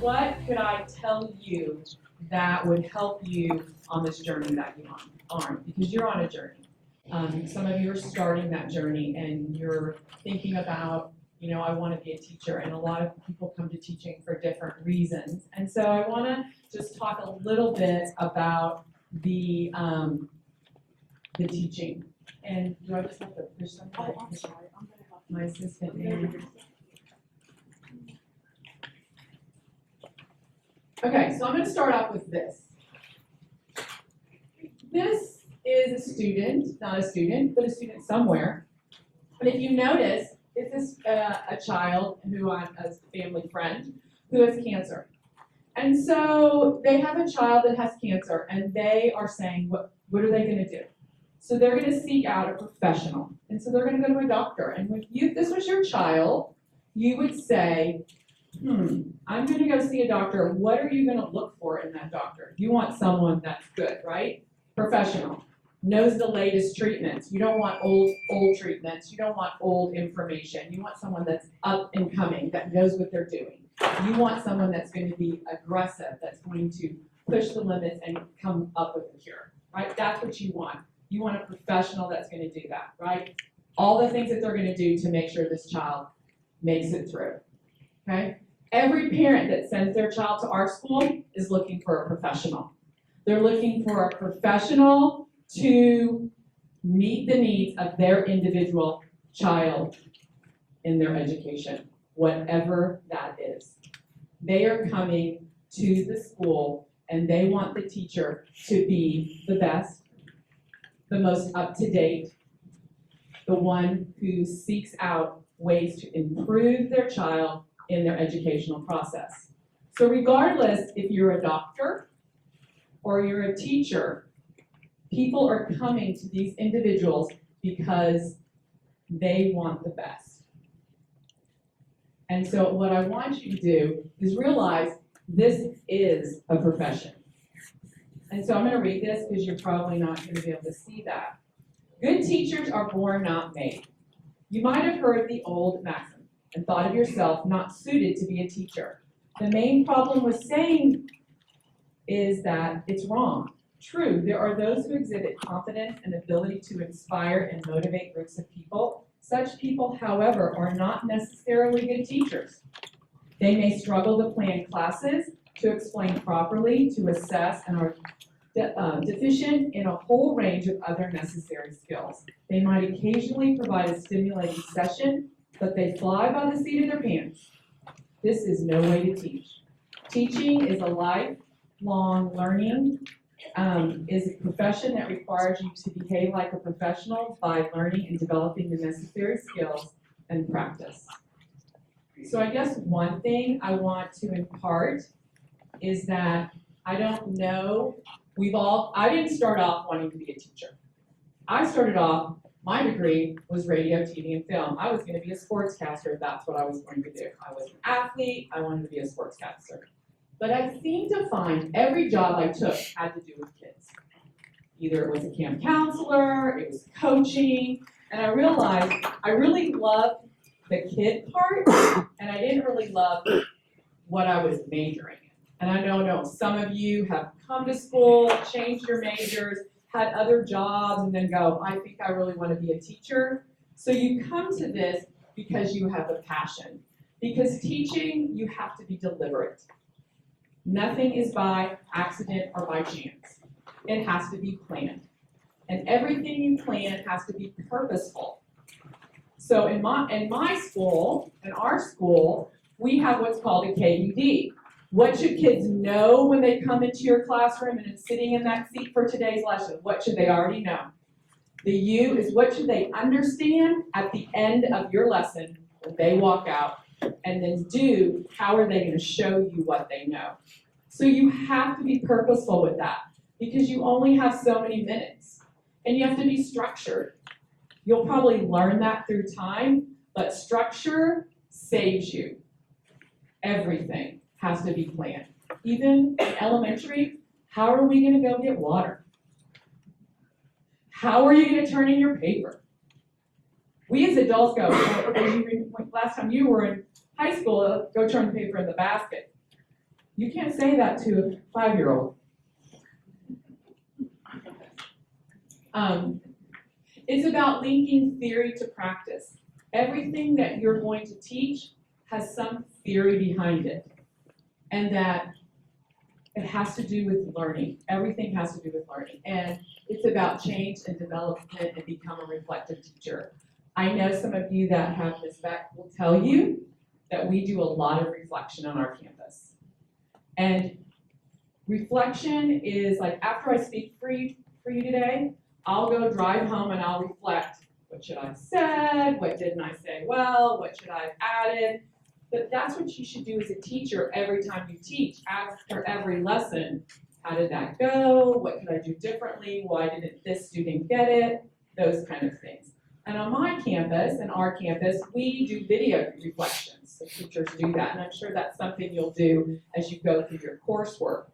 what could I tell you that would help you on this journey that you're on? Because you're on a journey. Some of you are starting that journey and you're thinking about, I want to be a teacher, and a lot of people come to teaching for different reasons. And so I want to just talk a little bit about the teaching. And do I just have to push something? Oh, I'm sorry. I'm going to help My assistant name. Okay, so I'm going to start off with this. This is a student, not a student, but a student somewhere. But if you notice, this is a child who I'm a family friend who has cancer. And so they have a child that has cancer, and they are saying, what are they going to do? So they're going to seek out a professional. And so they're going to go to a doctor. And if this was your child, you would say, I'm going to go see a doctor. What are you going to look for in that doctor? You want someone that's good, right? Professional. Knows the latest treatments. You don't want old treatments. You don't want old information. You want someone that's up and coming, that knows what they're doing. You want someone that's going to be aggressive, that's going to push the limits and come up with a cure, right? That's what you want. You want a professional that's going to do that, right? All the things that they're going to do to make sure this child makes it through, okay? Every parent that sends their child to our school is looking for a professional. They're looking for a professional to meet the needs of their individual child in their education, whatever that is. They are coming to the school and they want the teacher to be the best, the most up-to-date, the one who seeks out ways to improve their child in their educational process. So regardless if you're a doctor or you're a teacher, people are coming to these individuals because they want the best. And so what I want you to do is realize this is a profession. And so I'm going to read this because you're probably not going to be able to see that. Good teachers are born, not made. You might have heard the old maxim and thought of yourself not suited to be a teacher. The main problem with saying is that it's wrong. True, there are those who exhibit confidence and ability to inspire and motivate groups of people. Such people, however, are not necessarily good teachers. They may struggle to plan classes, to explain properly, to assess, and are deficient in a whole range of other necessary skills. They might occasionally provide a stimulating session, but they fly by the seat of their pants. This is no way to teach. Teaching is a lifelong learning, is a profession that requires you to behave like a professional by learning and developing the necessary skills and practice. So I guess one thing I want to impart is that I don't know, I didn't start off wanting to be a teacher. I started off, my degree was radio, TV, and film. I was going to be a sportscaster if that's what I was going to do. I was an athlete, I wanted to be a sportscaster. But I seemed to find every job I took had to do with kids. Either it was a camp counselor, it was coaching, and I realized I really loved the kid part, and I didn't really love what I was majoring in. And I know some of you have come to school, changed your majors, had other jobs, and then go, I think I really want to be a teacher. So you come to this because you have a passion. Because teaching, you have to be deliberate. Nothing is by accident or by chance. It has to be planned. And everything you plan has to be purposeful. So in my school, in our school, we have what's called a KUD. What should kids know when they come into your classroom and is sitting in that seat for today's lesson? What should they already know? The U is what should they understand at the end of your lesson when they walk out, and then do, how are they going to show you what they know? So you have to be purposeful with that because you only have so many minutes and you have to be structured. You'll probably learn that through time, but structure saves you. Everything has to be planned. Even in elementary, how are we going to go get water? How are you going to turn in your paper? We as adults go, last time you were in high school, go turn the paper in the basket. You can't say that to a 5-year-old. It's about linking theory to practice. Everything that you're going to teach has some theory behind it, and that it has to do with learning. Everything has to do with learning, and it's about change and development and become a reflective teacher. I know some of you that have this back will tell you that we do a lot of reflection on our campus. And reflection is like, after I speak for you today, I'll go drive home and I'll reflect. What should I have said? What didn't I say well? What should I have added? But that's what you should do as a teacher every time you teach. After every lesson, how did that go? What could I do differently? Why didn't this student get it? Those kind of things. And on my campus, and our campus, we do video reflections. So teachers do that, and I'm sure that's something you'll do as you go through your coursework.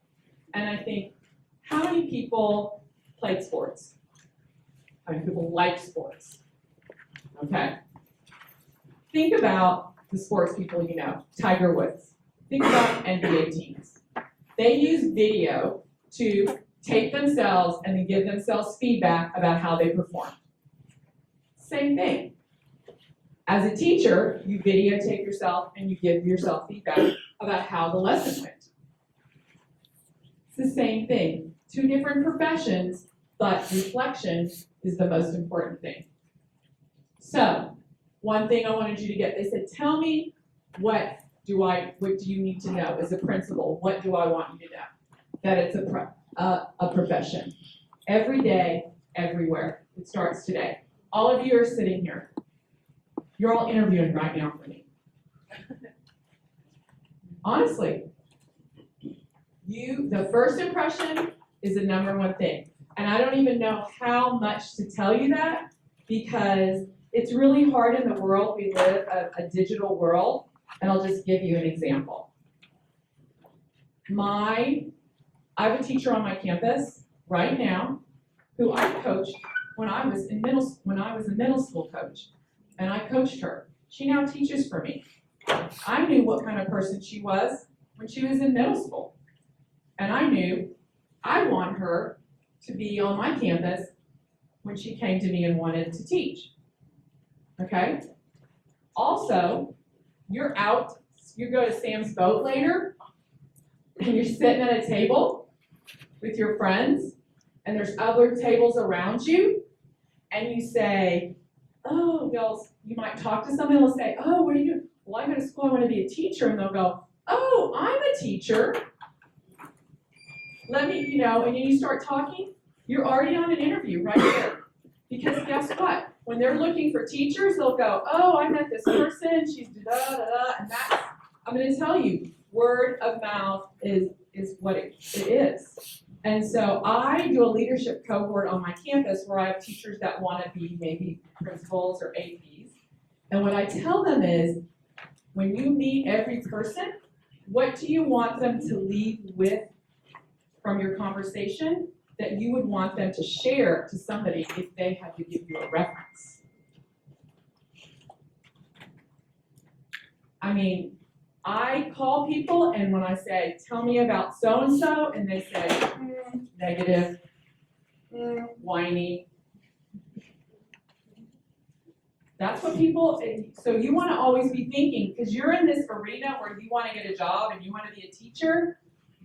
And I think, how many people played sports? How many people like sports? Okay. Think about the sports people you know. Tiger Woods. Think about NBA teams. They use video to tape themselves and then give themselves feedback about how they performed. Same thing. As a teacher, you videotape yourself and you give yourself feedback about how the lesson went. It's the same thing. Two different professions, but reflection is the most important thing. So, one thing I wanted you to get, they said, tell me what do you need to know as a principal? What do I want you to know? That it's a profession. Every day, everywhere. It starts today. All of you are sitting here. You're all interviewing right now for me. Honestly, the first impression is the number one thing. And I don't even know how much to tell you that, because it's really hard in the world. We live a digital world, and I'll just give you an example. I have a teacher on my campus right now who I coached when I was a middle school coach, and I coached her. She now teaches for me. I knew what kind of person she was when she was in middle school, and I knew I want her to be on my campus when she came to me and wanted to teach. Okay? Also, you go to Sam's boat later, and you're sitting at a table with your friends, and there's other tables around you, and you say, oh, you might talk to someone, they'll say, oh, what are you doing? Well, I go to school, I want to be a teacher, and they'll go, oh, I'm a teacher. And then you start talking, you're already on an interview right there. Because guess what? When they're looking for teachers, they'll go, oh, I met this person, she's da-da-da-da, and I'm going to tell you, word of mouth is what it is. And so I do a leadership cohort on my campus where I have teachers that want to be maybe principals or APs. And what I tell them is, when you meet every person, what do you want them to leave with from your conversation that you would want them to share to somebody if they had to give you a reference? I mean, I call people, and when I say, tell me about so-and-so, and they say, negative, whiny. That's what people, so you want to always be thinking, because you're in this arena where you want to get a job and you want to be a teacher,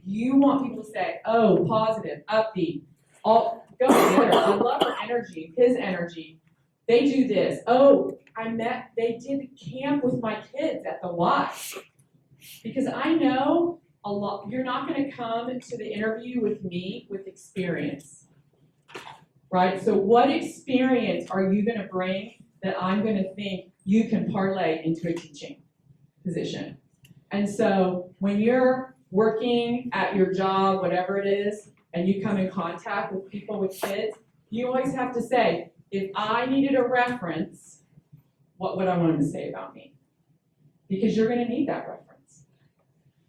you want people to say, oh, positive, upbeat, go there. I love her energy, his energy. They do this. Oh, they did camp with my kids at the Y. Because I know a lot, you're not going to come to the interview with me with experience, right? So what experience are you going to bring that I'm going to think you can parlay into a teaching position? And so when you're working at your job, whatever it is, and you come in contact with people with kids, you always have to say, if I needed a reference, what would I want them to say about me? Because you're going to need that reference.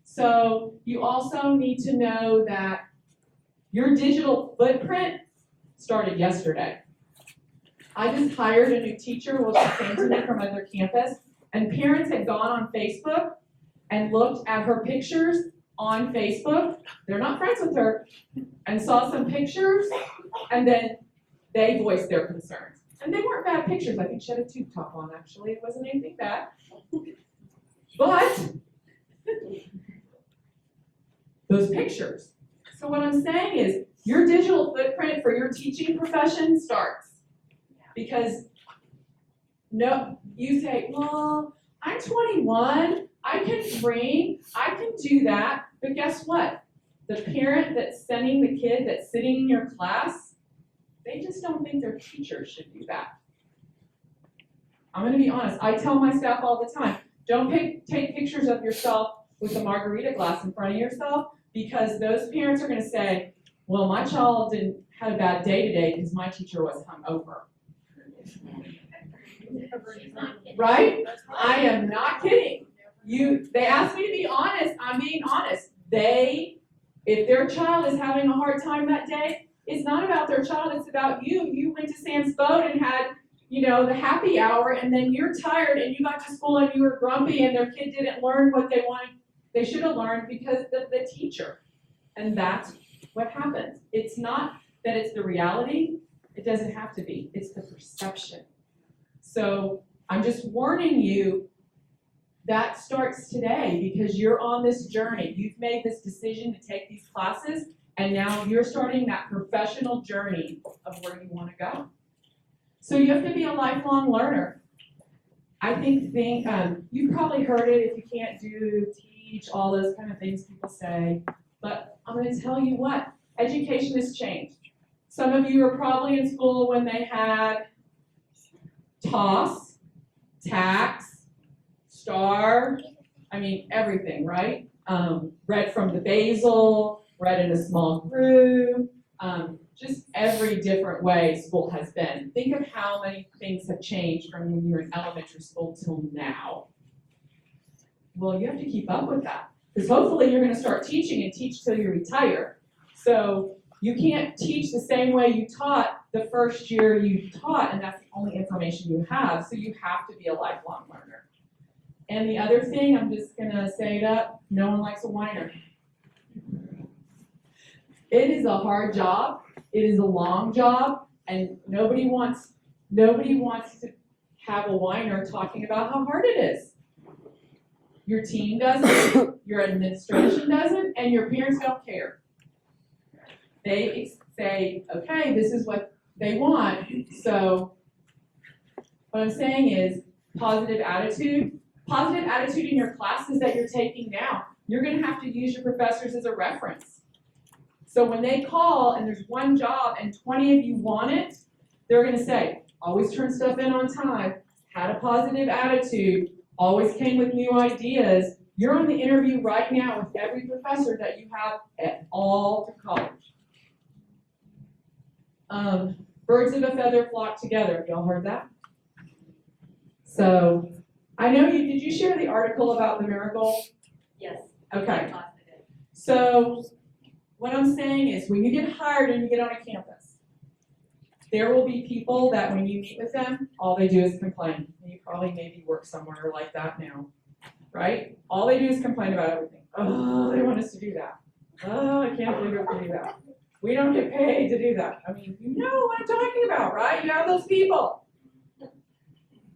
So you also need to know that your digital footprint started yesterday. I just hired a new teacher, she came to me from another campus, and parents had gone on Facebook and looked at her pictures on Facebook, they're not friends with her, and saw some pictures, and then they voiced their concerns. And they weren't bad pictures. I think she had a tube top on, actually. It wasn't anything bad. But those pictures. So what I'm saying is, your digital footprint for your teaching profession starts. Because no, you say, well, I'm 21, I can dream, I can do that, but guess what? The parent that's sending the kid that's sitting in your class, they just don't think their teacher should do that. I'm going to be honest, I tell my staff all the time, don't take pictures of yourself with a margarita glass in front of yourself, because those parents are going to say, well, my child had a bad day today because my teacher was hungover. Right? I am not kidding. They asked me to be honest, I'm being honest. If their child is having a hard time that day, it's not about their child, it's about you. You went to Sam's boat and had, the happy hour, and then you're tired and you got to school and you were grumpy and their kid didn't learn what they should have learned because of the teacher. And that's what happens. It's not that it's the reality. It doesn't have to be. It's the perception. So I'm just warning you, that starts today because you're on this journey. You've made this decision to take these classes, and now you're starting that professional journey of where you want to go. So you have to be a lifelong learner. I think you've probably heard it, if you can't teach, all those kind of things people say, but I'm going to tell you what, education has changed. Some of you are probably in school when they had TOS, tax, STAR, everything, right? Read from the basal, read in a small group, just every different way school has been. Think of how many things have changed from when you were in elementary school till now. Well, you have to keep up with that, because hopefully you're going to start teaching and teach till you retire. So you can't teach the same way you taught the first year you taught, and that's the only information you have, so you have to be a lifelong learner. And the other thing, I'm just going to say it up, no one likes a whiner. It is a hard job, it is a long job, and nobody wants to have a whiner talking about how hard it is. Your team doesn't, your administration doesn't, and your parents don't care. They say, okay, this is what they want. So what I'm saying is positive attitude in your classes that you're taking now. You're going to have to use your professors as a reference. So when they call and there's one job and 20 of you want it, they're going to say, always turn stuff in on time, had a positive attitude, always came with new ideas. You're on the interview right now with every professor that you have at all the college. Birds of a feather flock together. Y'all heard that? So, I know did you share the article about the miracle? Yes. Okay. So, what I'm saying is when you get hired and you get on a campus, there will be people that when you meet with them, all they do is complain. And you probably maybe work somewhere like that now, right? All they do is complain about everything. Oh, they want us to do that. Oh, I can't believe we have to do that. We don't get paid to do that. You know what I'm talking about, right? You have those people.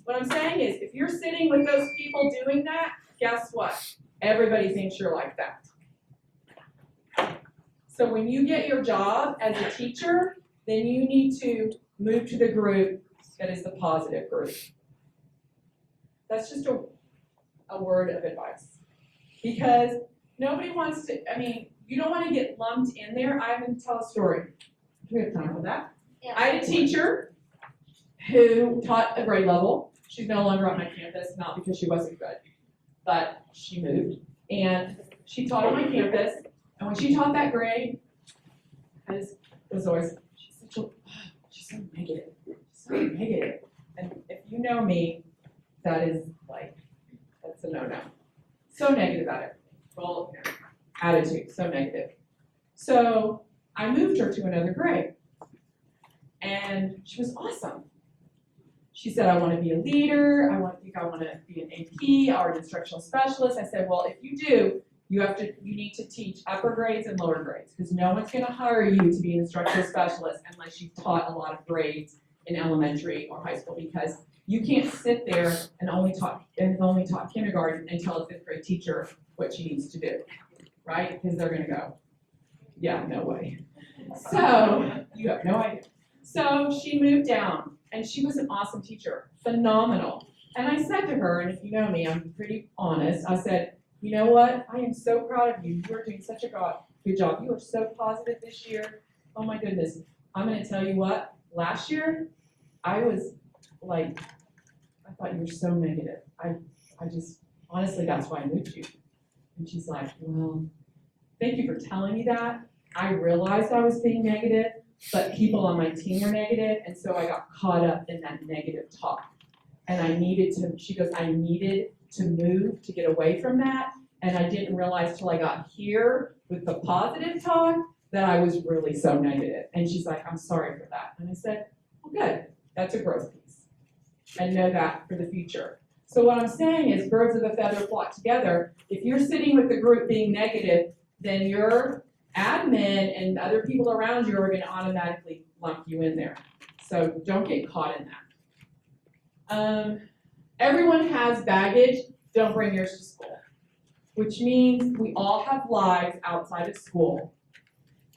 What I'm saying is, if you're sitting with those people doing that, guess what? Everybody thinks you're like that. So when you get your job as a teacher, then you need to move to the group that is the positive group. That's just a word of advice. Because nobody wants to, you don't want to get lumped in there. I'm going to tell a story. Do we have time for that? Yeah. I had a teacher who taught a grade level. She's no longer on my campus, not because she wasn't good, but she moved. And she taught on my campus. And when she taught that grade, it was always, she's so negative. She's so negative. And if you know me, that's a no-no. So negative about it. Well, attitude, so negative. So I moved her to another grade. And she was awesome. She said, I want to be a leader. I want to be an AP or an instructional specialist. I said, well, if you do, You need to teach upper grades and lower grades, because no one's gonna hire you to be an instructional specialist unless you've taught a lot of grades in elementary or high school, because you can't sit there and only taught kindergarten and tell a fifth grade teacher what she needs to do, right? Because they're gonna go, yeah, no way. So, you have no idea. So she moved down, and she was an awesome teacher, phenomenal. And I said to her, and if you know me, I'm pretty honest, I said, you know what, I am so proud of you. You are doing such a good job. You are so positive this year. Oh my goodness. I'm gonna tell you what, last year, I was like, I thought you were so negative. I just, honestly, that's why I moved you. And she's like, well, thank you for telling me that. I realized I was being negative, but people on my team were negative, and so I got caught up in that negative talk. And she goes, I needed to move to get away from that, and I didn't realize till I got here with the positive talk that I was really so negative. And she's like, I'm sorry for that. And I said, well, good, that's a growth piece. And know that for the future. So what I'm saying is birds of a feather flock together. If you're sitting with the group being negative, then your admin and other people around you are going to automatically lump you in there. So don't get caught in that. Everyone has baggage. Don't bring yours to school, which means we all have lives outside of school,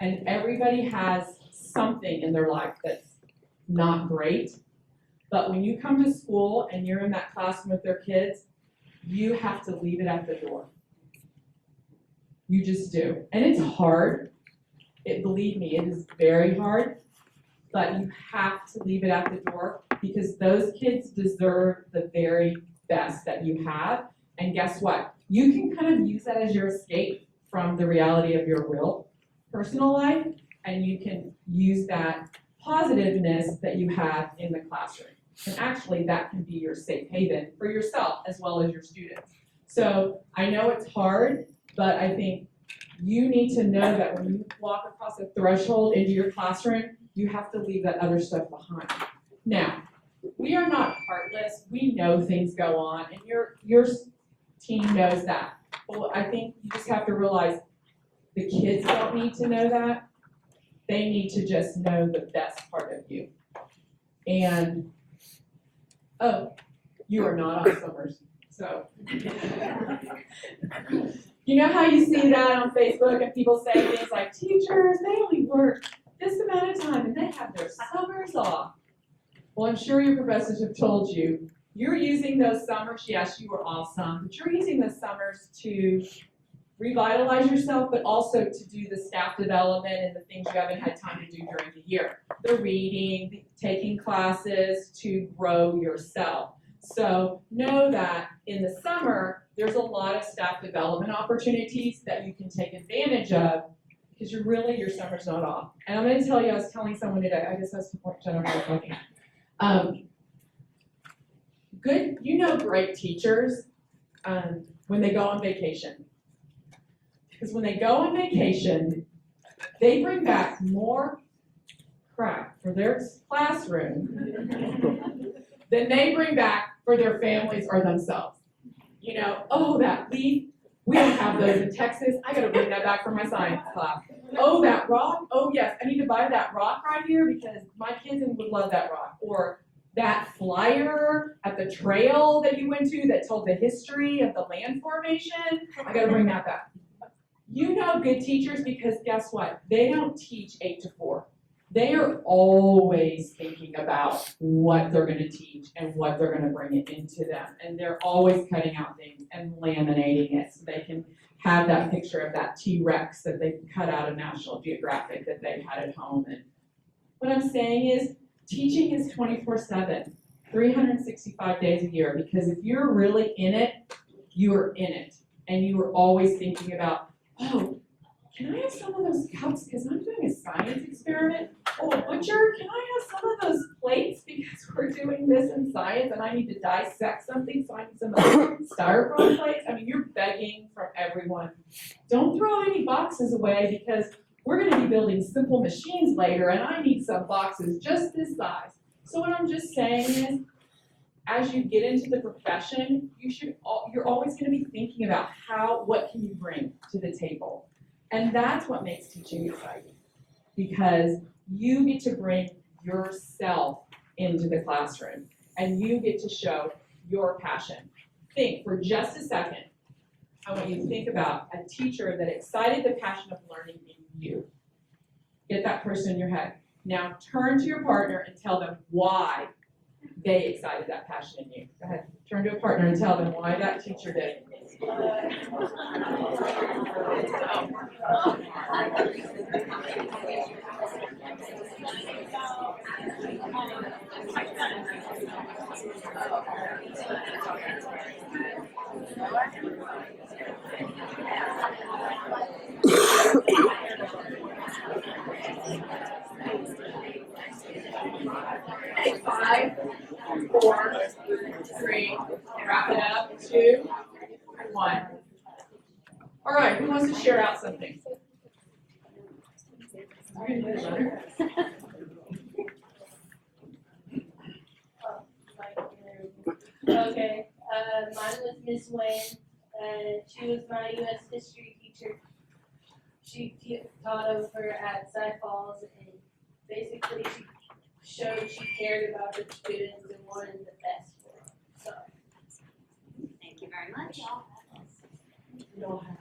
and everybody has something in their life that's not great. But when you come to school and you're in that classroom with their kids, you have to leave it at the door. You just do. And it's hard. Believe me, it is very hard. But you have to leave it at the door, because those kids deserve the very best that you have. And guess what? You can kind of use that as your escape from the reality of your real personal life, and you can use that positiveness that you have in the classroom. And actually, that can be your safe haven for yourself as well as your students. So I know it's hard, but I think you need to know that when you walk across a threshold into your classroom, you have to leave that other stuff behind. Now, we are not heartless. We know things go on, and your team knows that. But I think you just have to realize the kids don't need to know that. They need to just know the best part of you. And, oh, you are not on summers. So, you know how you see that on Facebook and people say things like, teachers, they only work this amount of time and they have their summers off. Well, I'm sure your professors have told you, you're using those summers, yes, you were awesome, but you're using those summers to revitalize yourself, but also to do the staff development and the things you haven't had time to do during the year. The reading, taking classes to grow yourself. So know that in the summer, there's a lot of staff development opportunities that you can take advantage of, because your summer's not off. And I'm going to tell you, I was telling someone today, I guess that's the point Jennifer was looking at. Great teachers when they go on vacation. Because when they go on vacation, they bring back more crap for their classroom than they bring back for their families or themselves. Oh, that leaf, we don't have those in Texas. I gotta bring that back for my science class. Oh, that rock, oh yes, I need to buy that rock right here because my kids would love that rock. Or that flyer at the trail that you went to that told the history of the land formation, I gotta bring that back. You know good teachers because guess what? They don't teach 8 to 4. They are always thinking about what they're going to teach and what they're going to bring it into them. And they're always cutting out things and laminating it so they can have that picture of that T-Rex that they cut out of National Geographic that they had at home. And what I'm saying is teaching is 24/7, 365 days a year, because if you're really in it, you are in it. And you are always thinking about, oh, can I have some of those cups because I'm doing a science experiment? Oh, butcher, can I have some of those plates because we're doing this in science and I need to dissect something, so I need some of those styrofoam plates? I mean, you're begging from everyone. Don't throw any boxes away because we're going to be building simple machines later and I need some boxes just this size. So what I'm just saying is, as you get into the profession, you're always going to be thinking about what can you bring to the table. And that's what makes teaching exciting, because you get to bring yourself into the classroom and you get to show your passion. Think for just a second. I want you to think about a teacher that excited the passion of learning in you. Get that person in your head. Now turn to your partner and tell them why they excited that passion in you. Go ahead. Turn to a partner and tell them why that teacher did. Five, 4, 3, wrap it up, 2, 1. All right, who wants to share out something? Okay, mine was Miss Wayne, and she was my U.S. history teacher. She taught over at Cy-Falls, and basically she showed she cared about her students and wanted the best for them. So, Thank you very much. You all have.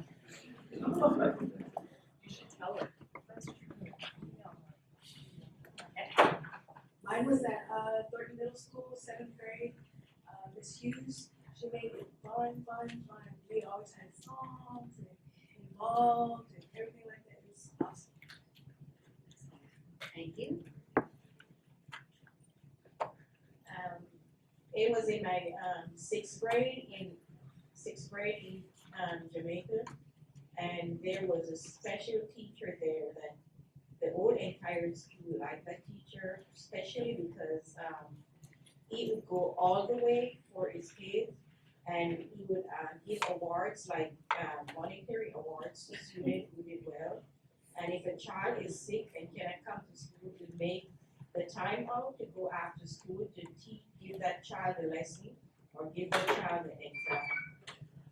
You should tell her. Mine was at Thornton Middle School, 7th grade. Miss Hughes, she made it fun. We always had songs and involved and everything like that. It was awesome. Thank you. It was in my sixth grade in Jamaica, and there was a special teacher there that the whole entire school liked that teacher, especially because he would go all the way for his kids, and he would give awards like monetary awards to students who did well. And if a child is sick and cannot come to school, to make the time out to go after school to give that child a lesson or give that child an exam.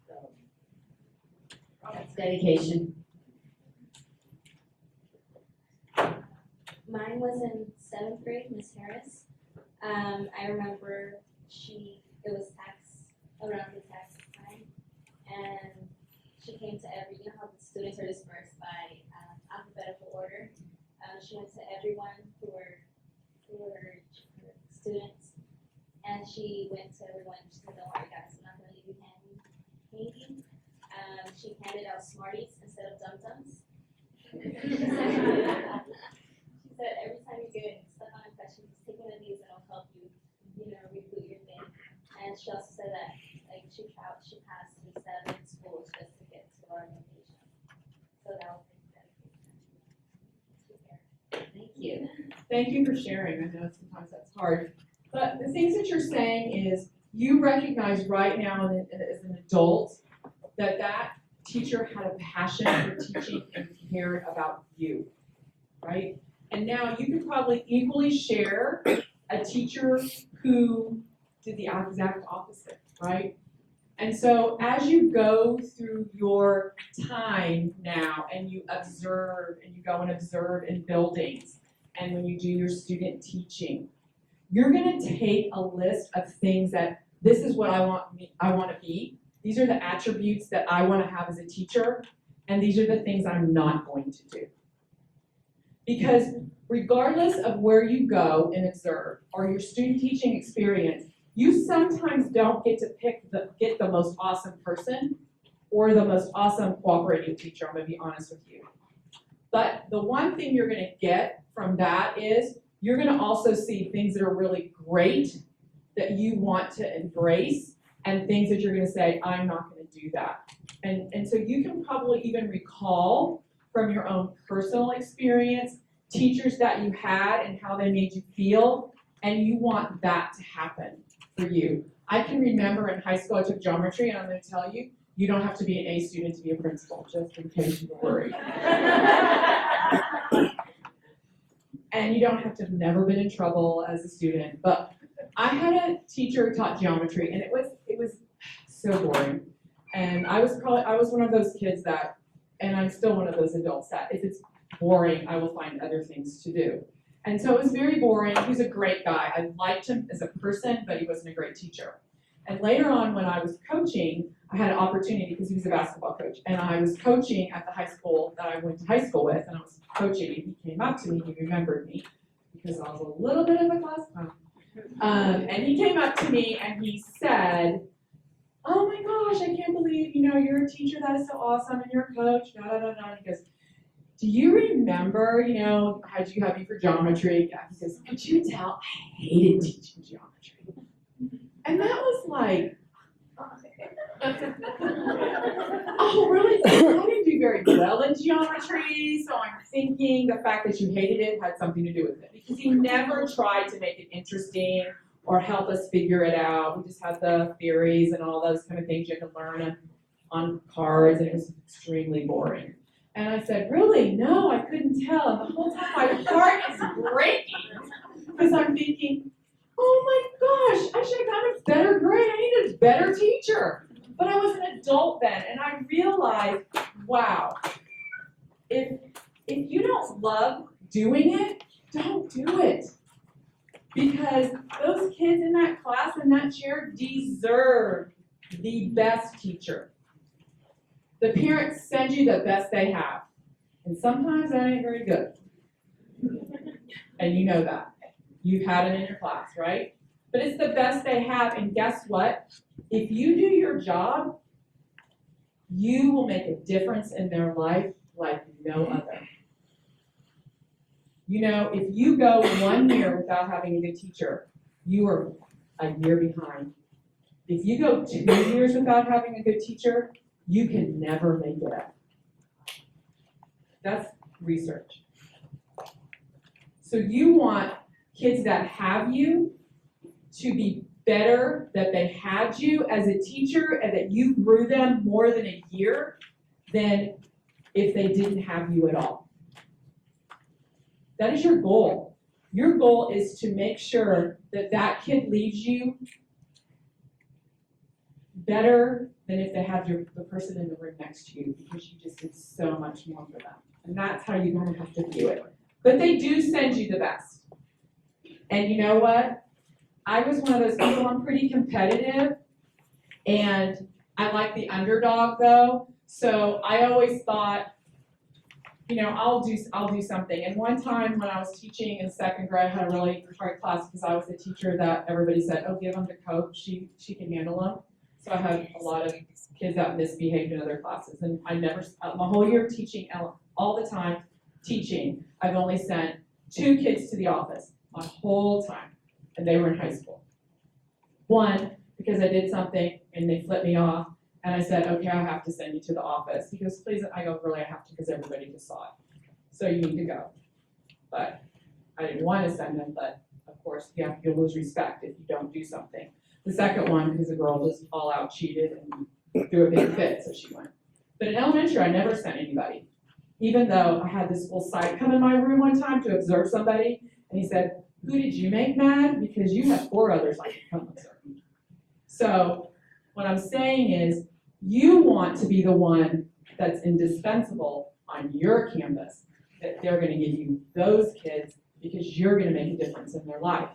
So, That's dedication. Mine was in 7th grade, Miss Harris. I remember it was around the tax time, and she came to you know how the students are dispersed by alphabetical order. She went to everyone who were students, and she went to everyone. She said, "Don't worry, guys, I'm not going to leave you hanging." She handed out Smarties instead of Dum Dums. She said, "Every time you get stuck on a question, just take one of these and it'll help you, reboot your thing." And she also said that she passed through 7 schools just to get to our location. So that was dedication. Thank you. Thank you for sharing. I know sometimes that's hard. But the things that you're saying is you recognize right now as an adult that teacher had a passion for teaching and cared about you, right? And now you can probably equally share a teacher who did the exact opposite, right? And so as you go through your time now and you observe and you go and observe in buildings and when you do your student teaching, you're going to take a list of things that this is what I want to be. These are the attributes that I want to have as a teacher, and these are the things I'm not going to do. Because regardless of where you go and observe or your student teaching experience, you sometimes don't get to get the most awesome person or the most awesome cooperating teacher. I'm going to be honest with you. But the one thing you're going to get from that is you're going to also see things that are really great that you want to embrace and things that you're going to say, I'm not going to do that. And so you can probably even recall from your own personal experience teachers that you had and how they made you feel, and you want that to happen for you. I can remember in high school I took geometry, and I'm going to tell you, you don't have to be an A student to be a principal, just in case you worry. And you don't have to have never been in trouble as a student, but I had a teacher who taught geometry, and it was so boring. And I was one of those kids that, and I'm still one of those adults that if it's boring, I will find other things to do. And so it was very boring. He was a great guy. I liked him as a person, but he wasn't a great teacher. And later on, when I was coaching, I had an opportunity because he was a basketball coach, and I was coaching at the high school that I went to high school with, and I was coaching, and he came up to me, he remembered me, because I was a little bit of a class clown. And he came up to me and he said, "Oh my gosh, I can't believe, you're a teacher, that is so awesome, and you're a coach, da da da da." And he goes, "Do you remember, how'd you have me for geometry?" Yeah. He says, "Could you tell I hated teaching geometry?" And that was like, oh, really? I didn't do very well in geometry, so I'm thinking the fact that you hated it had something to do with it. Because he never tried to make it interesting or help us figure it out. We just had the theories and all those kind of things you had to learn on cards, and it was extremely boring. And I said, "Really? No, I couldn't tell." And the whole time my heart is breaking because I'm thinking, oh my gosh, I should have gotten a better grade. I need a better teacher. But I was an adult then, and I realized, wow, if you don't love doing it, don't do it. Because those kids in that class, in that chair, deserve the best teacher. The parents send you the best they have. And sometimes that ain't very good. And you know that. You've had it in your class, right? But it's the best they have, and guess what? If you do your job, you will make a difference in their life like no other. If you go 1 year without having a good teacher, you are a year behind. If you go 2 years without having a good teacher, you can never make it up. That's research. So you want kids that have you to be better that they had you as a teacher and that you grew them more than a year than if they didn't have you at all. That is your goal. Your goal is to make sure that that kid leaves you better than if they had the person in the room next to you, because you just did so much more for them. And that's how you kind of have to view it. But they do send you the best. And you know what? I was one of those people, I'm pretty competitive, and I like the underdog though. So I always thought, I'll do something. And one time when I was teaching in second grade, I had a really hard class because I was the teacher that everybody said, "Oh, give them to Koop, she can handle them." So I had a lot of kids that misbehaved in other classes, and I never, my whole year teaching, all the time teaching, I've only sent 2 kids to the office my whole time, and they were in high school. One, because I did something and they flipped me off, and I said, "Okay, I have to send you to the office." He goes, "Please," I go, "Really, I have to because everybody just saw it. So you need to go." But I didn't want to send him, but of course, you'll lose respect if you don't do something. The second one, because the girl just all out cheated and threw a big fit, so she went. But in elementary, I never sent anybody. Even though I had this little psych come in my room one time to observe somebody, and he said, "Who did you make mad? Because you have 4 others I can come observe." So what I'm saying is, you want to be the one that's indispensable on your campus, that they're going to give you those kids because you're going to make a difference in their life.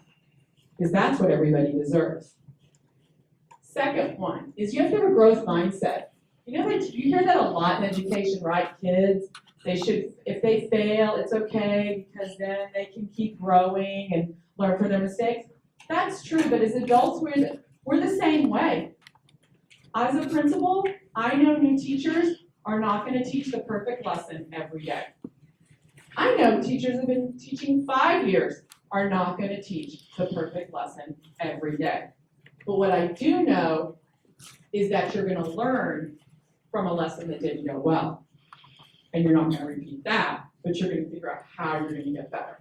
Because that's what everybody deserves. Second one is you have to have a growth mindset. You hear that a lot in education, right? Kids, they should, if they fail, it's okay because then they can keep growing and learn from their mistakes. That's true, but as adults, we're the same way. As a principal, I know new teachers are not going to teach the perfect lesson every day. I know teachers have been teaching 5 years are not going to teach the perfect lesson every day. But what I do know is that you're going to learn from a lesson that didn't go well. And you're not going to repeat that, but you're going to figure out how you're going to get better.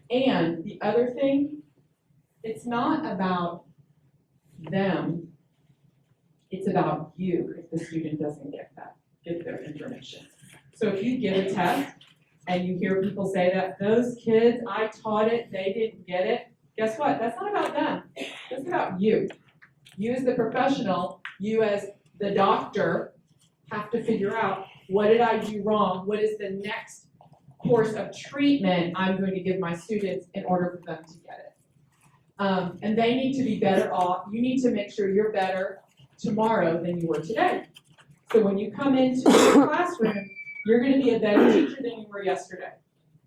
And the other thing, it's not about them, it's about you if the student doesn't get their information. So if you give a test and you hear people say that, "Those kids, I taught it, they didn't get it," Guess what? That's not about them. That's about you. You as the professional, you as the doctor, have to figure out, what did I do wrong? What is the next course of treatment I'm going to give my students in order for them to get it? And they need to be better off. You need to make sure you're better tomorrow than you were today. So when you come into your classroom, you're going to be a better teacher than you were yesterday.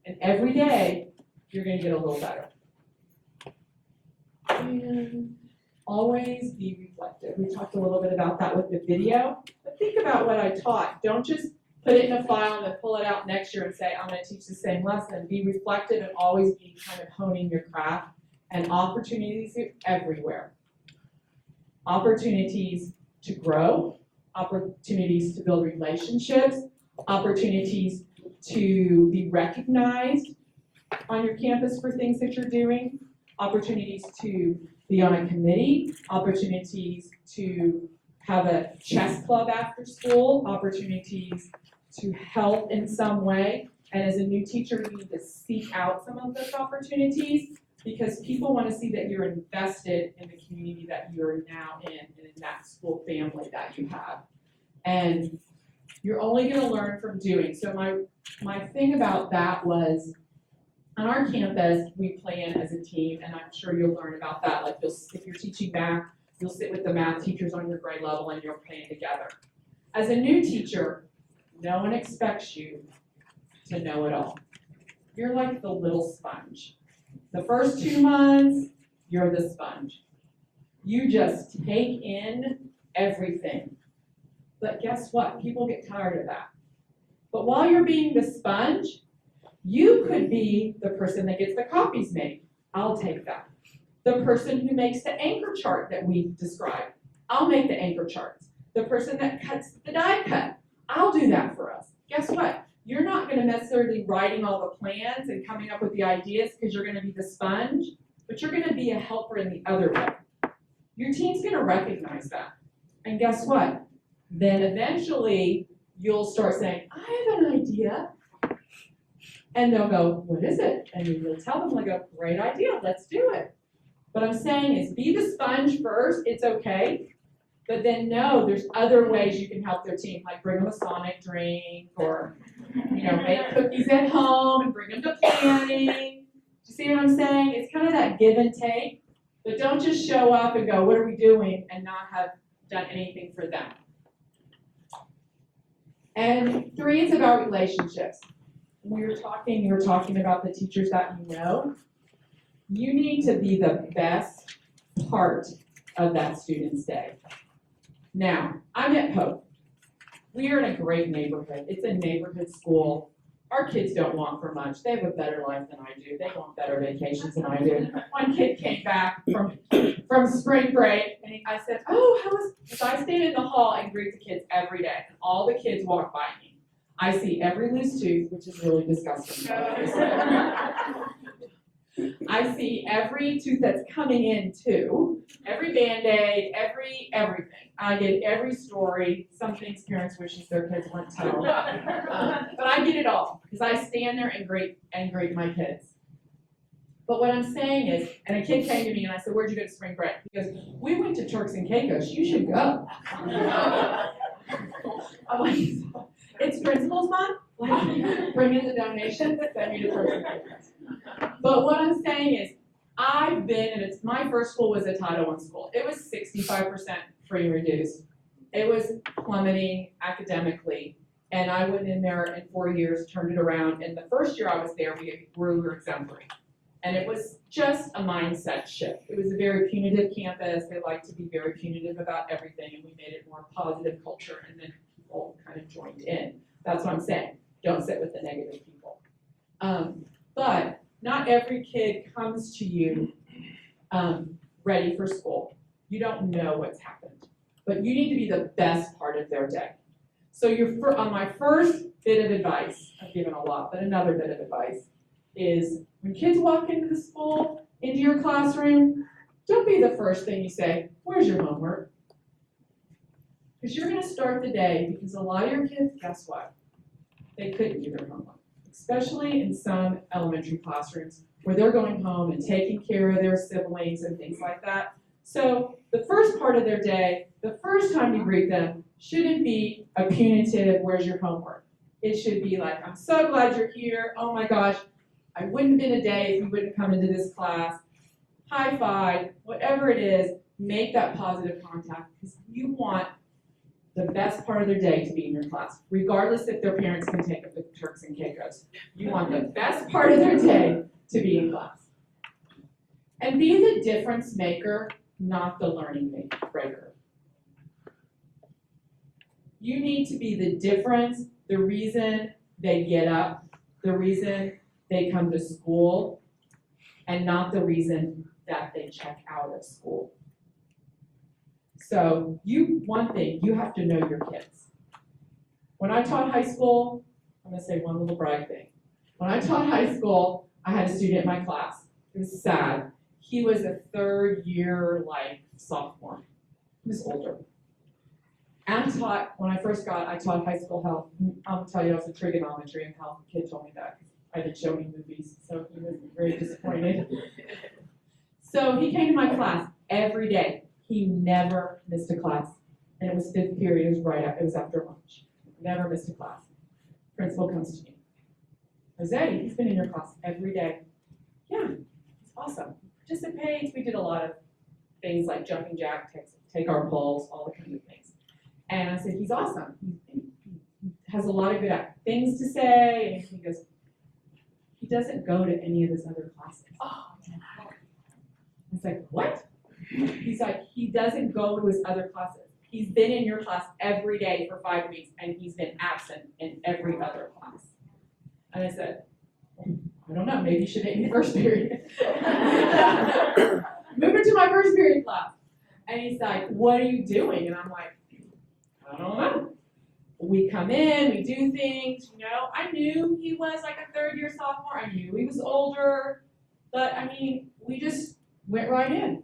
And every day, you're going to get a little better. And always be reflective. We talked a little bit about that with the video. But think about what I taught. Don't just put it in a file and then pull it out next year and say, I'm going to teach the same lesson. Be reflective and always be kind of honing your craft. And opportunities are everywhere. Opportunities to grow, opportunities to build relationships, opportunities to be recognized on your campus for things that you're doing, opportunities to be on a committee, opportunities to have a chess club after school, opportunities to help in some way. And as a new teacher, you need to seek out some of those opportunities because people want to see that you're invested in the community that you're now in and in that school family that you have. And you're only going to learn from doing. So my thing about that was, on our campus, we plan as a team, and I'm sure you'll learn about that. Like if you're teaching math, you'll sit with the math teachers on your grade level and you'll plan together. As a new teacher, no one expects you to know it all. You're like the little sponge. The first 2 months, you're the sponge. You just take in everything. But guess what? People get tired of that. But while you're being the sponge, you could be the person that gets the copies made. I'll take that. The person who makes the anchor chart that we described. I'll make the anchor charts. The person that cuts the die cut. I'll do that for us. Guess what? You're not going to necessarily writing all the plans and coming up with the ideas because you're going to be the sponge, but you're going to be a helper in the other way. Your team's going to recognize that. And guess what? Then eventually you'll start saying, I have an idea. And they'll go, what is it? And you'll tell them, like, a great idea, let's do it. What I'm saying is be the sponge first, it's okay. But then no, there's other ways you can help their team, like bring them a Sonic drink or, make cookies at home and bring them to planning. Do you see what I'm saying? It's kind of that give and take. But don't just show up and go, what are we doing, and not have done anything for them. And 3, it's about relationships. When you were talking about the teachers that you know. You need to be the best part of that student's day. Now, I'm at Koop. We are in a great neighborhood. It's a neighborhood school. Our kids don't want for much. They have a better life than I do. They want better vacations than I do. One kid came back from spring break, and I said, oh, how was, so I stand in the hall and greet the kids every day, and all the kids walk by me. I see every loose tooth, which is really disgusting. I see every tooth that's coming in too, every Band-Aid, everything. I get every story, some things parents wishes their kids wouldn't tell. But I get it all, because I stand there and greet my kids. But what I'm saying is, and a kid came to me and I said, where'd you go to spring break? He goes, we went to Turks and Caicos, you should go. I'm like, it's Principal's Month? Like, bring in the donations, send me to Turks and Caicos. But what I'm saying is, I've been, and my first school was a Title I school. It was 65% free and reduced. It was plummeting academically, and I went in there in 4 years, turned it around, and the first year I was there, we were exemplary. And it was just a mindset shift. It was a very punitive campus. They like to be very punitive about everything, and we made it more positive culture, and then people kind of joined in. That's what I'm saying. Don't sit with the negative people. But not every kid comes to you ready for school. You don't know what's happened, but you need to be the best part of their day. So on my first bit of advice, I've given a lot, but another bit of advice is when kids walk into the school, into your classroom, don't be the first thing you say, where's your homework? Because you're going to start the day, because a lot of your kids, guess what? They couldn't do their homework. Especially in some elementary classrooms, where they're going home and taking care of their siblings and things like that. So the first part of their day, the first time you greet them, shouldn't be a punitive, where's your homework? It should be like, I'm so glad you're here. Oh my gosh, I wouldn't have been a day if you wouldn't come into this class. High five, whatever it is, make that positive contact because you want the best part of their day to be in your class, regardless if their parents can take up the Turks and Caicos. You want the best part of their day to be in class. And be the difference maker, not the learning breaker. You need to be the difference, the reason they get up, the reason they come to school, and not the reason that they check out of school. So one thing, you have to know your kids. When I taught high school, I'm gonna say one little brag thing. When I taught high school, I had a student in my class. It was sad. He was a third year, sophomore. He was older. And when I taught high school health. I'll tell you, I was in trigonometry and health. The kid told me that. I didn't show any movies, so he was very disappointed. So he came to my class every day. He never missed a class. And it was fifth period, it was after lunch. Never missed a class. Principal comes to me. Jose, he's been in your class every day. Yeah, he's awesome. He participates. We did a lot of things like jumping jack, take our pulse, all the kind of things. And I said, he's awesome. He has a lot of good things to say. And he goes, he doesn't go to any of his other classes. Oh, I was like, what? He's like, he doesn't go to his other classes. He's been in your class every day for 5 weeks, and he's been absent in every other class. And I said, I don't know, maybe you should take me first period. Move it to my first period class. And he's like, what are you doing? And I'm like, I don't know. We come in, we do things, I knew he was like a third year sophomore. I knew he was older, but we just went right in,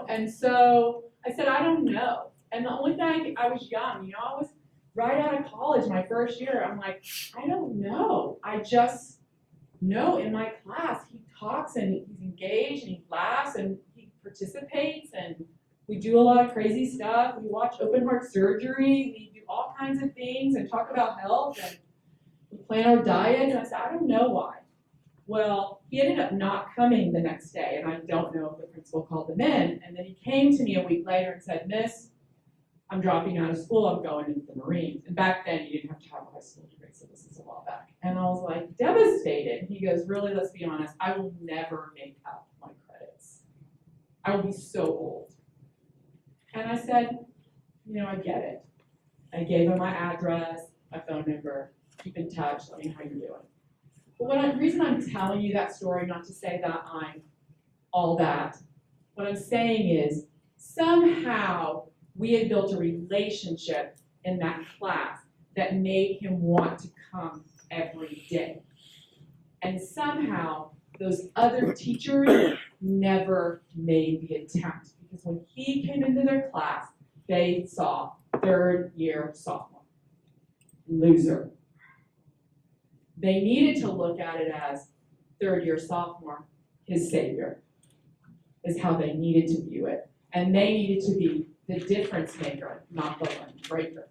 And so I said, I don't know. And the only thing, I was young, I was right out of college my first year. I'm like, I don't know. I just know in my class, he talks and he's engaged and he laughs and he participates and we do a lot of crazy stuff. We watch open heart surgery. We do all kinds of things and talk about health and we plan our diet. And I said, I don't know why. Well, he ended up not coming the next day, and I don't know if the principal called him in. And then he came to me a week later and said, Miss, I'm dropping out of school. I'm going into the Marines. And back then, you didn't have to have a high school degree, so this is a while back. And I was like, devastated. He goes, really, let's be honest, I will never make up my credits. I will be so old. And I said, I get it. I gave him my address, my phone number, keep in touch, let me know how you're doing. But the reason I'm telling you that story, not to say that I'm all that, what I'm saying is somehow we had built a relationship in that class that made him want to come every day. And somehow those other teachers never made the attempt because when he came into their class, they saw third year sophomore, loser. They needed to look at it as third year sophomore, his savior, is how they needed to view it. And they needed to be the difference maker, not the learning breaker.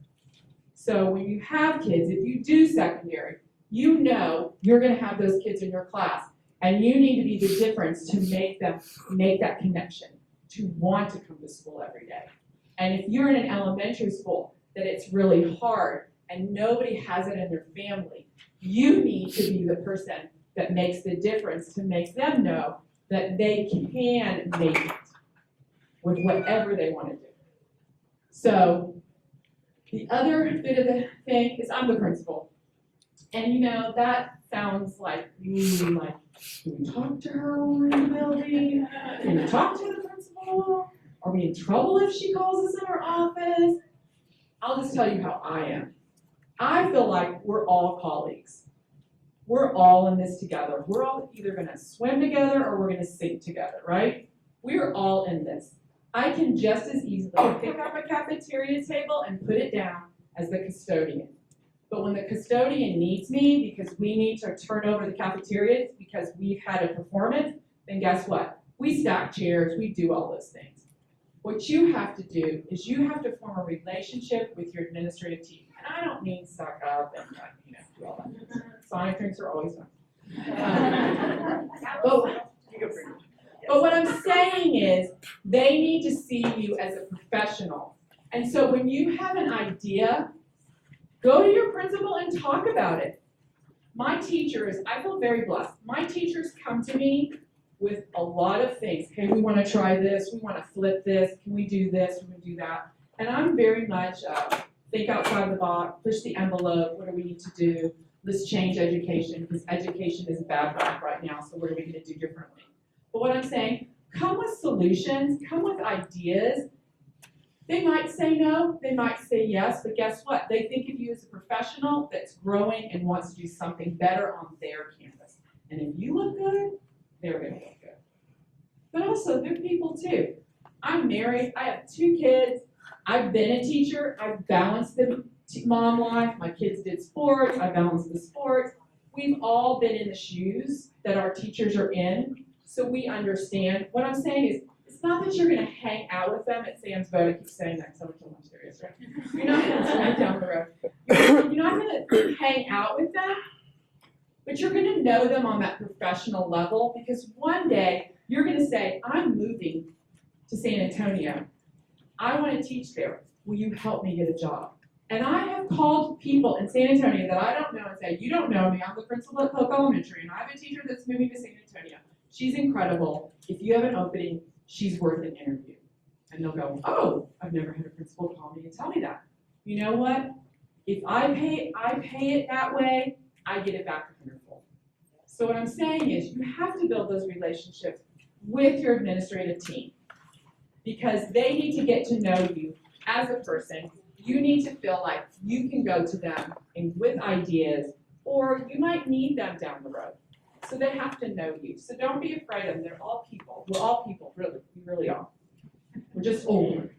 So when you have kids, if you do secondary, you're going to have those kids in your class. And you need to be the difference to make them make that connection, to want to come to school every day. And if you're in an elementary school that it's really hard and nobody has it in their family, you need to be the person that makes the difference to make them know that they can make it with whatever they want to do. So the other bit of the thing is I'm the principal. And that sounds like, can we talk to her when we're in the building? Can we talk to the principal? Are we in trouble if she calls us in her office? I'll just tell you how I am. I feel like we're all colleagues. We're all in this together. We're all either going to swim together or we're going to sink together, right? We're all in this. I can just as easily pick up a cafeteria table and put it down as the custodian. But when the custodian needs me because we need to turn over the cafeterias because we've had a performance, then guess what? We stack chairs, we do all those things. What you have to do is you have to form a relationship with your administrative team. And I don't mean suck up and do all that. Sonic drinks are always fun. But what I'm saying is they need to see you as a professional. And so when you have an idea, go to your principal and talk about it. My teachers, I feel very blessed. My teachers come to me with a lot of things. Hey, we want to try this. We want to flip this. Can we do this? Can we do that? And I'm very much think outside the box, push the envelope. What do we need to do? Let's change education because education is a bad rap right now. So what are we going to do differently? But what I'm saying, come with solutions, come with ideas. They might say no, they might say yes, but guess what? They think of you as a professional that's growing and wants to do something better on their campus. And if you look good, they're going to look good. But also, they're people too. I'm married, I have 2 kids, I've been a teacher, I've balanced the mom life, my kids did sports, I balanced the sports. We've all been in the shoes that our teachers are in, so we understand. What I'm saying is, it's not that you're going to hang out with them at Sam's Boat. I keep saying that because I'm serious, right? You're not going to right down the road. You're not going to hang out with them, but you're going to know them on that professional level because one day you're going to say, I'm moving to San Antonio. I want to teach there. Will you help me get a job? And I have called people in San Antonio that I don't know and say, you don't know me. I'm the principal at Koop Elementary, and I have a teacher that's moving to San Antonio. She's incredible. If you have an opening, she's worth an interview. And they'll go, oh, I've never had a principal call me and tell me that. You know what? If I pay it that way, I get it back a hundredfold. So what I'm saying is you have to build those relationships with your administrative team because they need to get to know you as a person. You need to feel like you can go to them and with ideas, or you might need them down the road. So they have to know you. So don't be afraid of them. They're all people. We're all people, really. We really are. We're just older.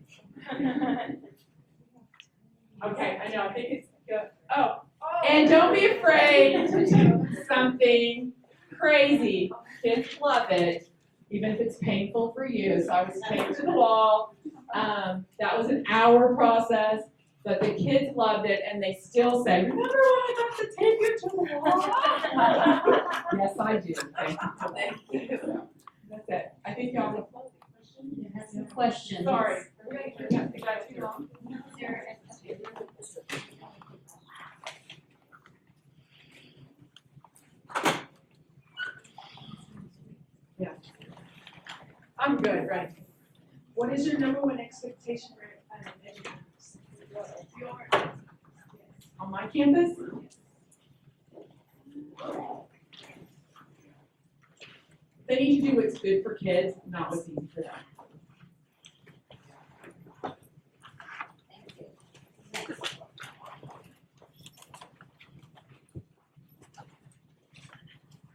Okay, I know. I think it's good. Oh, and don't be afraid to do something crazy. Kids love it, even if it's painful for you. So I was taped to the wall. That was an hour process. But the kids loved it, and they still say, remember when I got to tape you to the wall? Yes, I do. Thank you. So, that's it. I think y'all have a question. You have some questions. Sorry. Is that too long? Yeah. I'm good, right? What is your number one expectation for educators? On my campus? They need to do what's good for kids, not what's easy for them.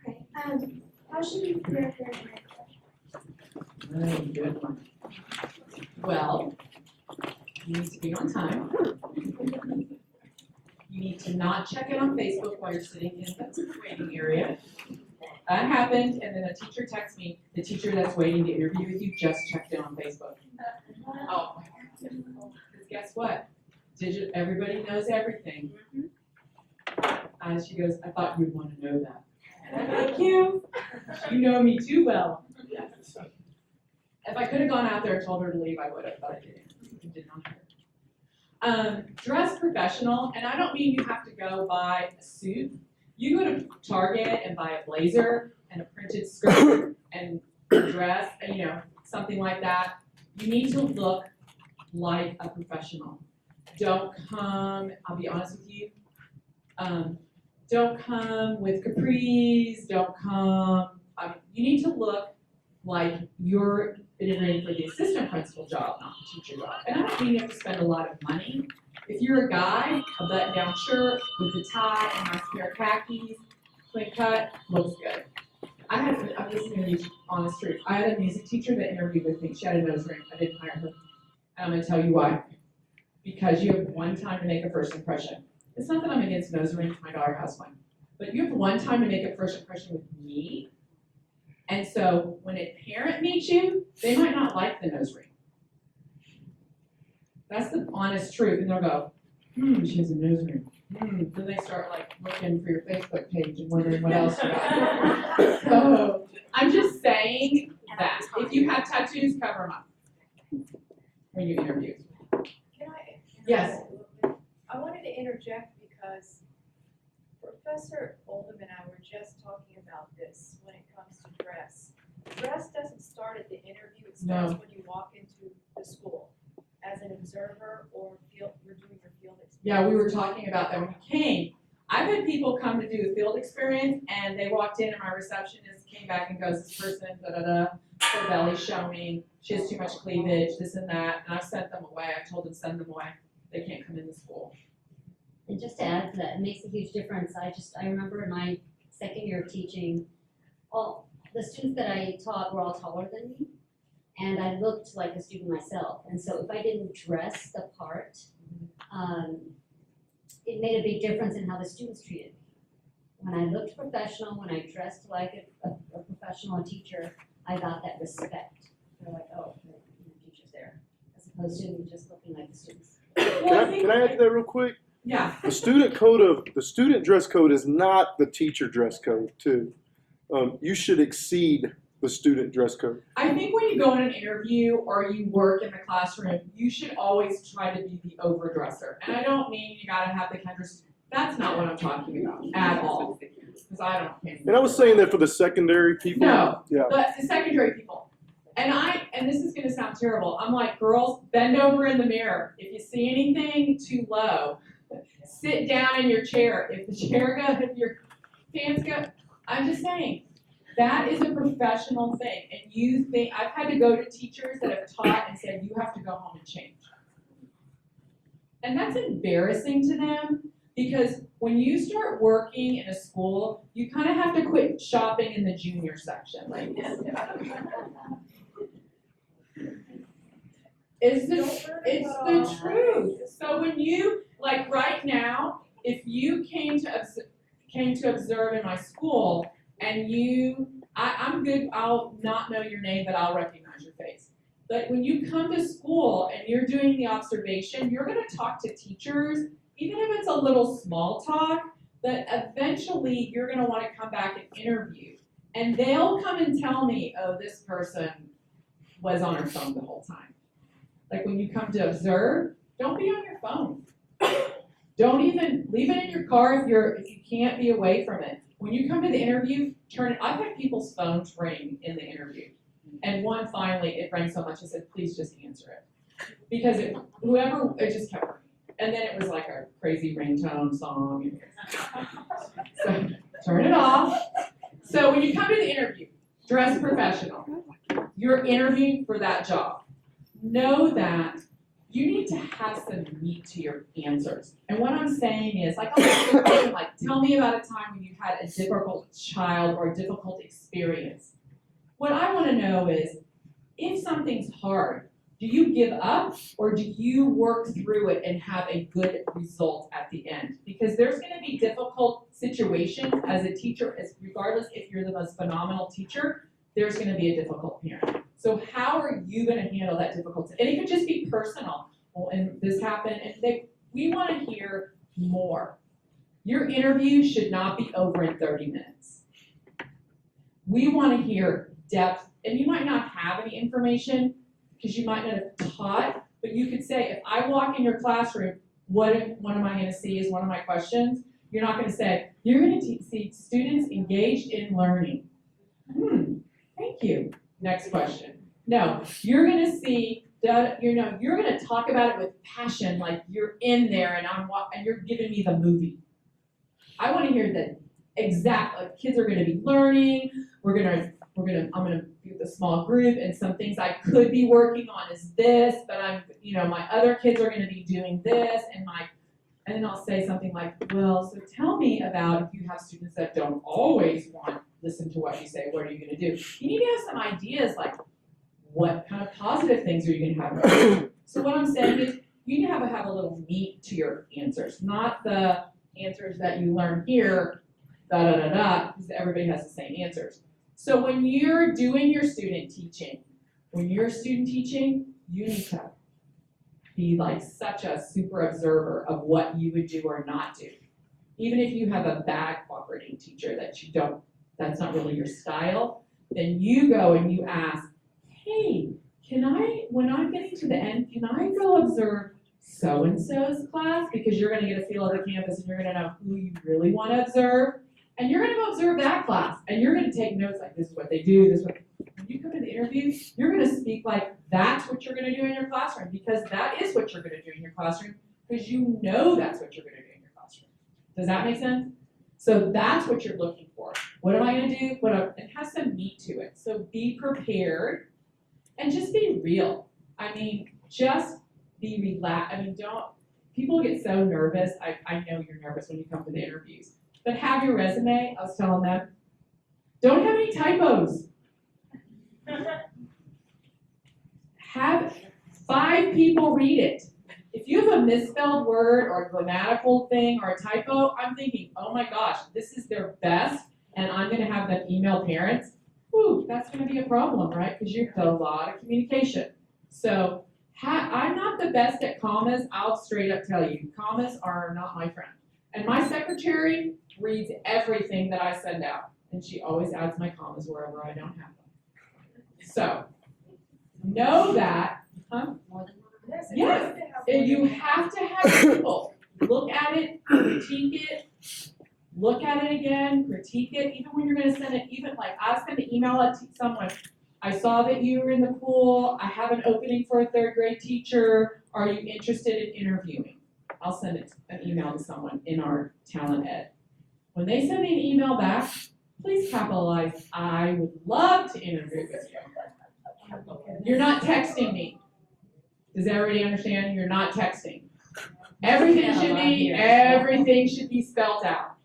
Okay. How should we prepare for an Very good one. Well, you need to be on time. You need to not check it on Facebook while you're sitting in the waiting area. That happened, and then a teacher texts me, the teacher that's waiting to interview with you just checked in on Facebook. Oh, because guess what? Everybody knows everything. And she goes, I thought you'd want to know that. Thank you. You know me too well. If I could have gone out there and told her to leave, I would have, but I didn't. I did not. Dress professional, and I don't mean you have to go buy a suit. You go to Target and buy a blazer and a printed skirt and a dress, and, something like that. You need to look like a professional. Don't come, I'll be honest with you, don't come with capris, don't come, you need to look like you're interviewing for the assistant principal job, not the teacher job. And I don't mean you have to spend a lot of money. If you're a guy, a button-down shirt with a tie and a nice pair of khakis, clean cut, looks good. I'm just going to use honest truth. I had a music teacher that interviewed with me. She had a nose ring. I didn't hire her. And I'm going to tell you why. Because you have one time to make a first impression. It's not that I'm against nose rings, my daughter has one. But you have one time to make a first impression with me. And so when a parent meets you, they might not like the nose ring. That's the honest truth. And they'll go, she has a nose ring. Then they start like looking for your Facebook page and wondering what else you got. So I'm just saying that if you have tattoos, cover them up when you interview. Can I? Yes. I wanted to interject because Professor Oldham and I were just talking about this when it comes to dress. Dress doesn't start at the interview, it starts when you walk into the school as an observer or you're doing your field experience. Yeah, we were talking about that when you came. I've had people come to do a field experience and they walked in and my receptionist came back and goes, this person, her belly's showing, she has too much cleavage, this and that, and I sent them away. I told them to send them away. They can't come into school. And just to add to that, it makes a huge difference. I remember in my second year of teaching, all the students that I taught were all taller than me, and I looked like a student myself. And so if I didn't dress the part, it made a big difference in how the students treated me. When I looked professional, when I dressed like a professional teacher, I got that respect. They're like, oh, the teacher's there, as opposed to just looking like the students. Can I add to that real quick? Yeah. The student dress code is not the teacher dress code too. You should exceed the student dress code. I think when you go in an interview or you work in the classroom, you should always try to be the overdresser. And I don't mean you gotta have the countries. That's not what I'm talking about at all. Because I don't. And I was saying that for the secondary people. No, Yeah. but the secondary people. And this is gonna sound terrible. I'm like, girls, bend over in the mirror. If you see anything too low, sit down in your chair. If the chair goes, if your pants go, I'm just saying, that is a professional thing. And you think, I've had to go to teachers that have taught and said, you have to go home and change. And that's embarrassing to them because when you start working in a school, you kind of have to quit shopping in the junior section. Like, it's the truth. So when you, like right now, if you came to observe in my school and I'm good, I'll not know your name, but I'll recognize your face. But when you come to school and you're doing the observation, you're gonna talk to teachers, even if it's a little small talk, but eventually you're gonna wanna come back and interview. And they'll come and tell me, oh, this person was on her phone the whole time. Like when you come to observe, don't be on your phone. Don't even leave it in your car if you can't be away from it. When you come to the interview, turn it. I've had people's phones ring in the interview. And one finally, it rang so much, I said, please just answer it. Because it just kept ringing. And then it was like a crazy ringtone song. So turn it off. So when you come to the interview, dress professional. You're interviewing for that job. Know that you need to have some meat to your answers. And what I'm saying is, like, tell me about a time when you had a difficult child or a difficult experience. What I want to know is, if something's hard, do you give up or do you work through it and have a good result at the end? Because there's going to be difficult situations as a teacher, regardless if you're the most phenomenal teacher, there's going to be a difficult parent. So how are you going to handle that difficulty? And it could just be personal. Well, and this happened, and we want to hear more. Your interview should not be over in 30 minutes. We want to hear depth, and you might not have any information because you might not have taught, but you could say, if I walk in your classroom, what am I going to see is one of my questions. You're not going to say, you're going to see students engaged in learning. Thank you. Next question. No, you're going to see, you're going to talk about it with passion, like you're in there and you're giving me the movie. I want to hear the exact, like kids are going to be learning. I'm going to do the small group, and some things I could be working on is this, but my other kids are going to be doing this, and then I'll say something like, well, so tell me about if you have students that don't always want to listen to what you say, what are you going to do? You need to have some ideas like, what kind of positive things are you going to have? So what I'm saying is, you need to have a little meat to your answers, not the answers that you learn here, because everybody has the same answers. So when you're doing your student teaching, you need to be like such a super observer of what you would do or not do. Even if you have a bad cooperating teacher that's not really your style, then you go and you ask, hey, when I'm getting to the end, can I go observe so-and-so's class? Because you're gonna get a feel of the campus and you're gonna know who you really wanna observe. And you're gonna go observe that class and you're gonna take notes like this is what they do, this is what, when you come to the interview, you're gonna speak like that's what you're gonna do in your classroom because that is what you're gonna do in your classroom because you know that's what you're gonna do in your classroom. Does that make sense? So that's what you're looking for. What am I gonna do? It has some meat to it. So be prepared and just be real. I mean, just be relaxed. I mean, people get so nervous. I know you're nervous when you come to the interviews. But have your resume, I was telling them, don't have any typos. Have 5 people read it. If you have a misspelled word or a grammatical thing or a typo, I'm thinking, oh my gosh, this is their best, and I'm gonna have them email parents. Whew, that's gonna be a problem, right? Because you've got a lot of communication. So I'm not the best at commas, I'll straight up tell you, commas are not my friend. And my secretary reads everything that I send out, and she always adds my commas wherever I don't have them. So, know that, More than one. yes, you have to have people look at it, critique it, look at it again, critique it, even when you're gonna send it, even like I was gonna email it to someone. I saw that you were in the pool, I have an opening for a 3rd grade teacher, are you interested in interviewing? I'll send an email to someone in our talent ed. When they send me an email back, please capitalize, I would love to interview with you. You're not texting me. Does everybody understand? You're not texting. Everything should be spelled out.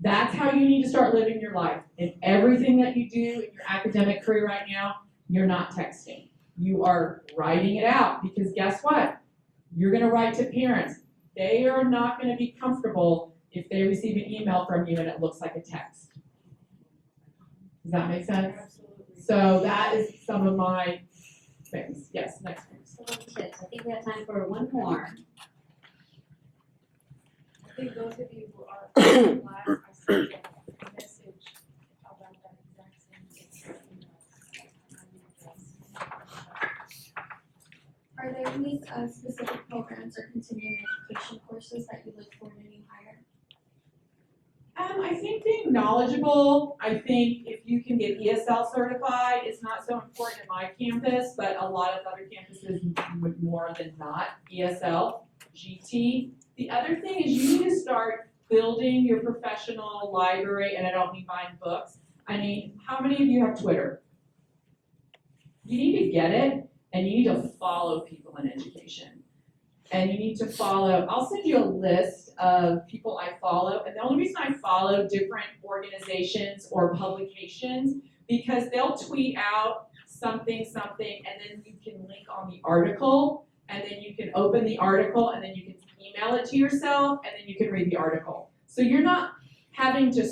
That's how you need to start living your life. In everything that you do in your academic career right now, you're not texting. You are writing it out because guess what? You're gonna write to parents. They are not gonna be comfortable if they receive an email from you and it looks like a text. Does that make sense? Absolutely. So that is some of my things. Yes, next one. So tips, I think we have time for one more. I think those of you who are in class, I sent a message about that exact same thing. Are there any specific programs or continuing education courses that you look for in a new hire? I think being knowledgeable, I think if you can get ESL certified, it's not so important at my campus, but a lot of other campuses would more than not, ESL, GT. The other thing is you need to start building your professional library, and I don't mean buying books. I mean, how many of you have Twitter? You need to get it, and you need to follow people in education. And you need to follow, I'll send you a list of people I follow, and the only reason I follow different organizations or publications, because they'll tweet out something, and then you can link on the article, and then you can open the article, and then you can email it to yourself, and then you can read the article. So you're not having to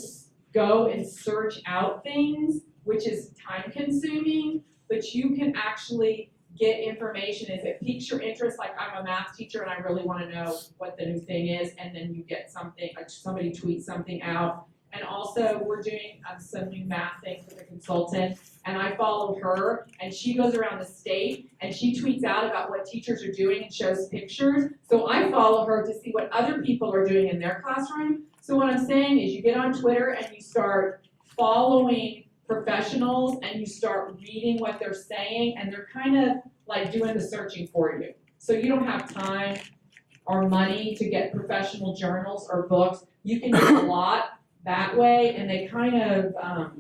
go and search out things, which is time consuming, but you can actually get information if it piques your interest, like I'm a math teacher and I really want to know what the new thing is, and then you get something, like somebody tweets something out. And also we're doing some new math things with a consultant, and I follow her, and she goes around the state and she tweets out about what teachers are doing and shows pictures. So I follow her to see what other people are doing in their classroom. So what I'm saying is you get on Twitter and you start following professionals and you start reading what they're saying, and they're kind of like doing the searching for you. So you don't have time or money to get professional journals or books. You can do a lot that way, and they kind of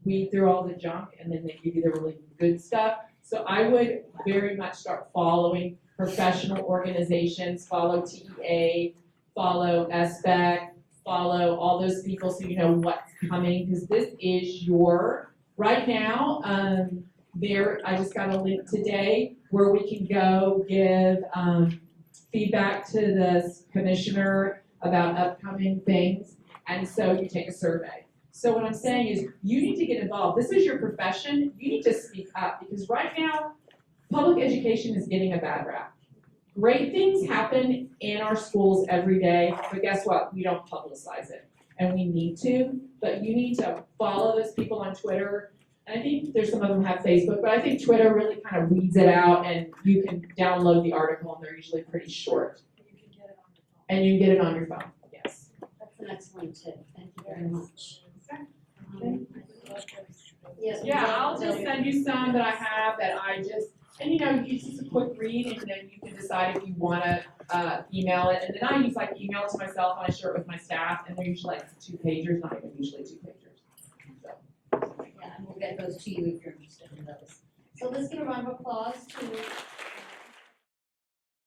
weed through all the junk, and then they give you the really good stuff. So I would very much start following professional organizations, follow TEA, follow SBEC, follow all those people so you know what's coming, because this is your, right now, I just got a link today where we can go give feedback to the commissioner about upcoming things, and so you take a survey. So what I'm saying is, you need to get involved. This is your profession. You need to speak up, because right now, public education is getting a bad rap. Great things happen in our schools every day, but guess what? We don't publicize it. And we need to, but you need to follow those people on Twitter. And I think there's some of them have Facebook, but I think Twitter really kind of weeds it out, and you can download the article, and they're usually pretty short. You can get it on your phone. And you can get it on your phone, yes. That's an excellent tip, thank you very much. Yes. Yeah, I'll just send you some that I have that I just, and it's just a quick read, and then you can decide if you wanna, email it. And then I use email it to myself, and I share it with my staff, and they're usually 2 pagers, not even usually 2 pagers. So. Yeah, and we'll get those to you if you're interested in those. So let's give a round of applause to